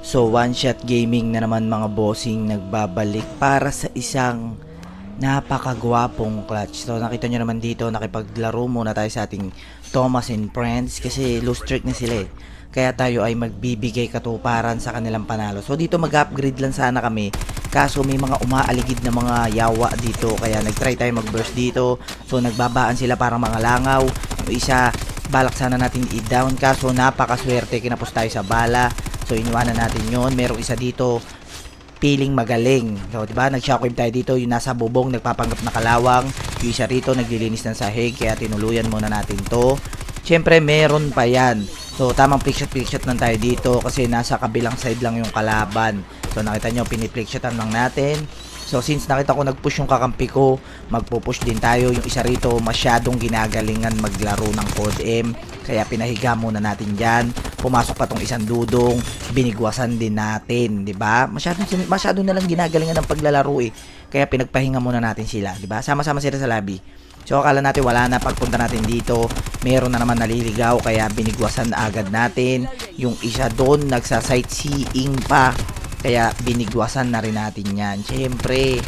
So one shot gaming na naman mga bossing nagbabalik para sa isang napakagwapong clutch. So nakita nyo naman dito, nakipaglaro muna tayo sa ating Thomas and Friends kasi low streak na sila eh. Kaya tayo ay magbibigay katuparan sa kanilang panalo. So dito mag-upgrade lang sana kami. Kaso may mga umaaligid na mga yawa dito. Kaya nag-try tayo mag-burst dito. So nagbabaan sila para mga langaw. Yung isa, balak sana natin i-down. Kaso napakaswerte, kinapos tayo sa bala. So iniwanan natin yon. Merong isa dito piling magaling. So, di ba? Nag-shockwave tayo dito. Yung nasa bubong, nagpapanggap na kalawang. Yung isa rito, naglilinis ng sahig. Kaya tinuluyan muna natin to. Siyempre, meron pa yan. So, tamang flickshot lang tayo dito. Kasi nasa kabilang side lang yung kalaban. So, nakita nyo, piniflickshotan lang natin. So, since nakita ko nag-push yung kakampi ko, magpo-push din tayo. Yung isa rito, masyadong ginagalingan maglaro ng Code M. Kaya pinahiga muna natin dyan. Pumasok pa tong isang dudong, binigwasan din natin, 'di ba? Masyado na lang ginagalingan ng paglalaro eh. Kaya pinagpahinga muna natin sila, 'di ba? Sama-sama sila sa lobby. So akala natin wala na, pagpunta natin dito, meron na naman naliligaw kaya binigwasan agad natin. Yung isa doon nagsa-sightseeing pa. Kaya binigwasan na rin natin 'yan. Syempre,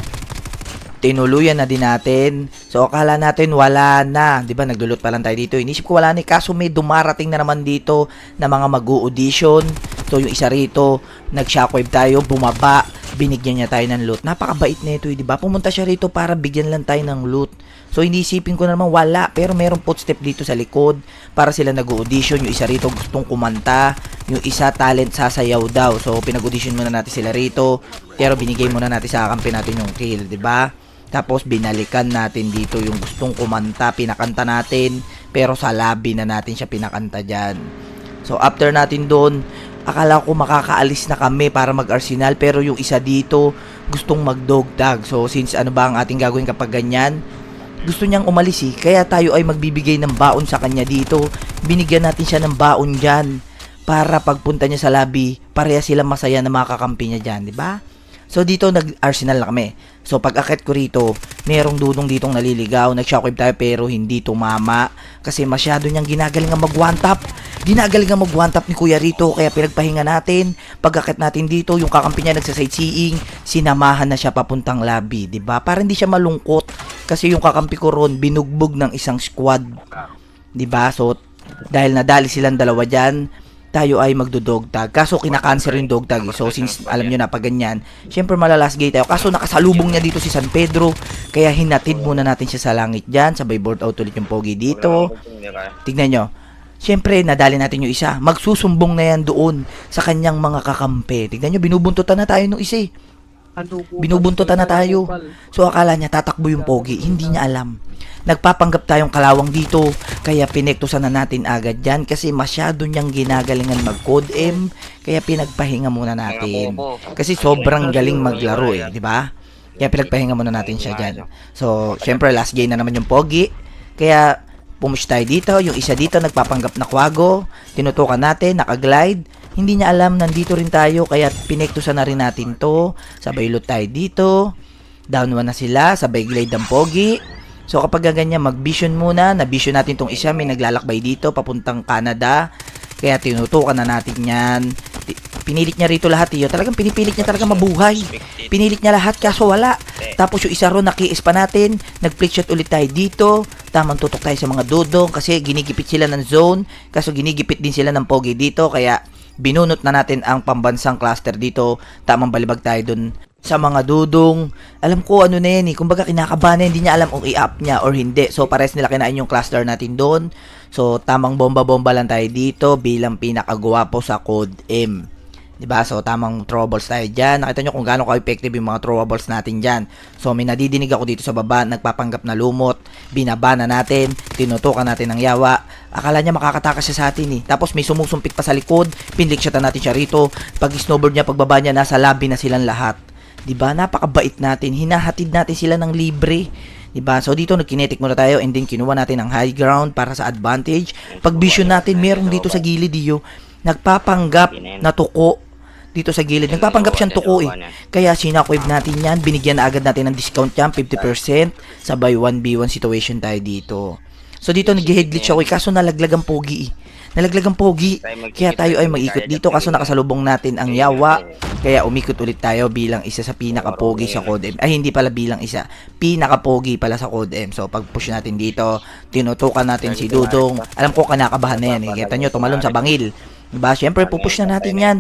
tinuluyan na din natin. So, akala natin wala na. Diba, nagdulot pa lang tayo dito. Inisip ko wala na. Kaso may dumarating na naman dito na mga mag-audition. So, yung isa rito, nag-shockwave tayo, bumaba. Binigyan niya tayo ng loot. Napakabait na ito, diba? Pumunta siya rito para bigyan lang tayo ng loot. So, inisipin ko na naman wala. Pero merong footstep dito sa likod para sila nag-audition. Yung isa rito gustong kumanta. Yung isa talent sasayaw daw. So, pinag-audition muna natin sila rito. Pero binigay muna natin sa kampi natin yung kill, diba? Tapos binalikan natin dito yung gustong kumanta, pinakanta natin, pero sa lobby na natin siya pinakanta dyan. So after natin doon, akala ko makakaalis na kami para mag-Arsenal, pero yung isa dito gustong mag-dog tag. So since ano ba ang ating gagawin kapag ganyan, gusto niyang umalis eh, kaya tayo ay magbibigay ng baon sa kanya dito. Binigyan natin siya ng baon dyan para pagpunta niya sa lobby, pareha sila masaya na makakampi niya dyan, di ba? So dito nag-Arsenal na kami. So pag akit ko rito, merong dudong ditong naliligaw. Nag-shockwave tayo pero hindi tumama. Kasi masyado niyang ginagalingan mag-one tap. Ginagalingan mag-one tap ni Kuya rito. Kaya pinagpahinga natin. Pag akit natin dito, yung kakampi niya nagsa-sightseeing. Sinamahan na siya papuntang lobby. Diba? Para hindi siya malungkot. Kasi yung kakampi ko ron, binugbog ng isang squad. Diba? So dahil nadali silang dalawa dyan, tayo ay magdo-dog tag. Kaso kina-cancer yung dog tag. So since alam nyo na pag ganyan, syempre malalas gate tayo. Kaso nakasalubong niya dito si San Pedro. Kaya hinatid muna natin siya sa langit dyan. Sabay board out ulit yung pogi dito. Tignan nyo. Syempre nadali natin yung isa. Magsusumbong na yan doon sa kanyang mga kakampi. Tignan nyo, binubuntutan na tayo nung isa eh. Binubuntutan na tayo. So akala niya tatakbo yung pogi. Hindi niya alam. Nagpapanggap tayong kalawang dito. Kaya pinektusan na natin agad dyan. Kasi masyado niyang ginagalingan mag-code M. Kaya pinagpahinga muna natin. Kasi sobrang galing maglaro eh. Diba? Kaya pinagpahinga muna natin siya dyan. So syempre last game na naman yung pogi. Kaya pumush tayo dito. Yung isa dito nagpapanggap na kwago. Tinutukan natin. Nakaglide. Hindi niya alam nandito rin tayo. Kaya pinektusan na rin natin to. Sabay loot tayo dito. Down 1 na sila. Sabay glide ang pogi. So kapag ganyan, mag-vision muna. Na-vision natin tong isa. May naglalakbay dito papuntang Canada. Kaya tinutukan na natin yan. Pinilit niya rito lahat. Talagang pinipilit niya talaga mabuhay. Pinilit niya lahat kaso wala. Tapos yung isa ron naki-is pa natin. Nag-flick shot ulit tayo dito. Tamang tutok tayo sa mga dodong. Kasi ginigipit sila ng zone. Kaso ginigipit din sila ng pogi dito. Kaya binunot na natin ang pambansang cluster dito. Tamang balibag tayo dun sa mga dudong. Alam ko ano na yan eh. Kumbaga kinakabahan na, hindi niya alam kung i-up niya or hindi. So pares nila kinain yung cluster natin doon. So tamang bomba-bomba lang tayo dito bilang pinakagwapo sa Code M. Diba? So tamang throwables tayo dyan. Nakita nyo kung gaano ka-effective yung mga throwables natin dyan. So may nadidinig ako dito sa baba. Nagpapanggap na lumot. Binaba na natin. Tinutukan natin ng yawa. Akala niya makakatakas siya sa atin eh. Tapos may sumusumpit pa sa likod. Pinlikshotan natin siya rito. Pag snowboard niya, pagbaba niya, nasa lobby na silang lahat. Diba? Napakabait natin. Hinahatid natin sila ng libre. Diba? So dito nagkinetic muna tayo and then kinuha natin ang high ground para sa advantage. Pag vision natin, merong dito sa gilid iyo. Nagpapanggap na tuko dito sa gilid. Nagpapanggap siyang tuko eh. Kaya sinakwave natin yan. Binigyan na agad natin ng discount yan, 50%. Sabay 1v1 situation tayo dito. So dito nag-head glitch ako kaso nalaglag ang pogi Nalaglag ang pogi. Kaya tayo ay mag-ikot dito kaso nakasalubong natin ang yawa. Kaya umikot ulit tayo bilang isa sa pinaka-pogi sa Code M. Ay, hindi pala bilang isa. Pinaka-pogi pala sa Code M. So, pag push natin dito, tinutukan natin si Dudong. Alam ko, kanakabahan na yan. Kita nyo, tumalon sa bangil. Diba? Siyempre, pupush na natin yan.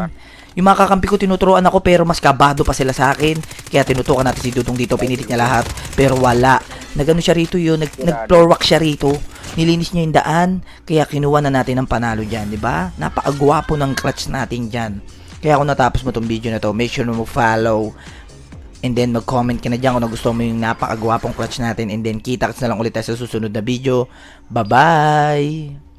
Yung mga kakampi ko, tinuturuan ako, pero mas kabado pa sila sa akin. Kaya tinutukan natin si Dudong dito. Pinilit niya lahat. Pero wala. Nagano siya rito yun. Nag-floor walk siya rito. Nilinis niya yung daan, kaya kinuha na natin ang panalo dyan, di ba? Napakagwapo ng clutch natin dyan. Kaya kung natapos mo tong video na to, make sure mo follow and then mag-comment ka na dyan kung nagustuhan mo yung napakagwapong clutch natin and then kita-kits na lang ulit tayo sa susunod na video. Bye-bye!